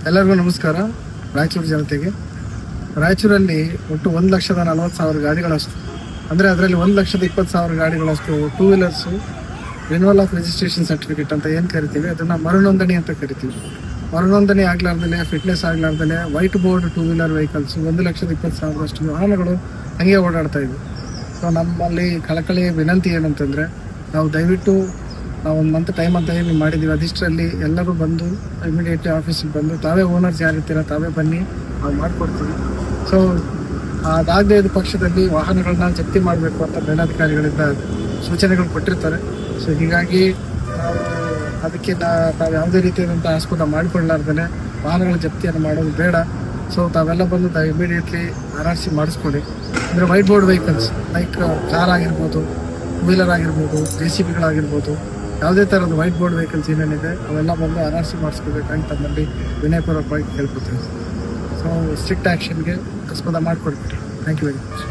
ಎಲ್ಲರಿಗೂ ನಮಸ್ಕಾರ. ರಾಯಚೂರು ಜನತೆಗೆ, ರಾಯಚೂರಲ್ಲಿ ಒಟ್ಟು 1,40,000 ಗಾಡಿಗಳಷ್ಟು, ಅಂದರೆ ಅದರಲ್ಲಿ 1,20,000 ಗಾಡಿಗಳಷ್ಟು two wheelers renewal of registration certificate ಅಂತ ಏನು ಕರಿತೀವಿ, ಅದನ್ನು ಮರುನೋಂದಣಿ ಅಂತ ಕರಿತೀವಿ. ಮರುನೋಂದಣಿ ಆಗ್ಲಾರ್ದೇ, ಫಿಟ್ನೆಸ್ ಆಗ್ಲಾರ್ದೇ white board two wheeler vehicles 1,20,000 ವಾಹನಗಳು ಹಂಗೆ ಓಡಾಡ್ತಾ ಇದ್ವಿ. ಸೊ ನಮ್ಮಲ್ಲಿ ಕಳಕಳಿ ವಿನಂತಿ ಏನಂತಂದರೆ, ನಾವು ದಯವಿಟ್ಟು ನಾವು 1 ಮಂತ್ ಟೈಮ್ ಅಂತ ಏನು ಮಾಡಿದ್ದೀವಿ, ಅದಿಷ್ಟರಲ್ಲಿ ಎಲ್ಲರೂ ಬಂದು ಇಮಿಡಿಯೇಟ್ಲಿ ಆಫೀಸಿಗೆ ಬಂದು ತಾವೇ ಓನರ್ಸ್ ಯಾರಿರ್ತೀರ ತಾವೇ ಬನ್ನಿ, ನಾವು ಮಾಡಿಕೊಡ್ತೀವಿ. ಸೊ ಅದಾಗದೇ ಇದ್ದ ಪಕ್ಷದಲ್ಲಿ ವಾಹನಗಳನ್ನ ಜಪ್ತಿ ಮಾಡಬೇಕು ಅಂತ ಮೇಲಾಧಿಕಾರಿಗಳಿಂದ ಸೂಚನೆಗಳು ಕೊಟ್ಟಿರ್ತಾರೆ. ಸೊ ಹೀಗಾಗಿ ನಾವು ಅದಕ್ಕೆ ತಾವು ಯಾವುದೇ ರೀತಿಯಾದಂಥ ಆಸ್ಪದ ಮಾಡಿಕೊಳ್ಳಾರ್ದೇ ವಾಹನಗಳ ಜಪ್ತಿಯನ್ನು ಮಾಡೋದು ಬೇಡ. ಸೊ ತಾವೆಲ್ಲ ಬಂದು ಇಮಿಡಿಯೇಟ್ಲಿ RRC ಮಾಡಿಸ್ಕೊಡಿ. ಅಂದರೆ white board vehicles like car ಆಗಿರ್ಬೋದು, ಟೂ ವೀಲರ್ ಆಗಿರ್ಬೋದು, JCBಗಳಾಗಿರ್ಬೋದು, ಯಾವುದೇ ಥರದ ವೈಟ್ ಬೋರ್ಡ್ ವೆಹಿಕಲ್ಸ್ ಏನೇನಿದೆ ಅವೆಲ್ಲ ಬಂದು RRC ಮಾಡಿಸ್ಕೋಬೇಕಂತ ತಮ್ಮಲ್ಲಿ ವಿನಯಪೂರ್ವಕವಾಗಿ ಕೇಳ್ಕೊತೀವಿ. ಸೊ ಸ್ಟ್ರಿಕ್ಟ್ ಆ್ಯಕ್ಷನ್ಗೆ ಆಸ್ಪದ ಮಾಡಿಕೊಡ್ತೀವಿ. Thank you very much.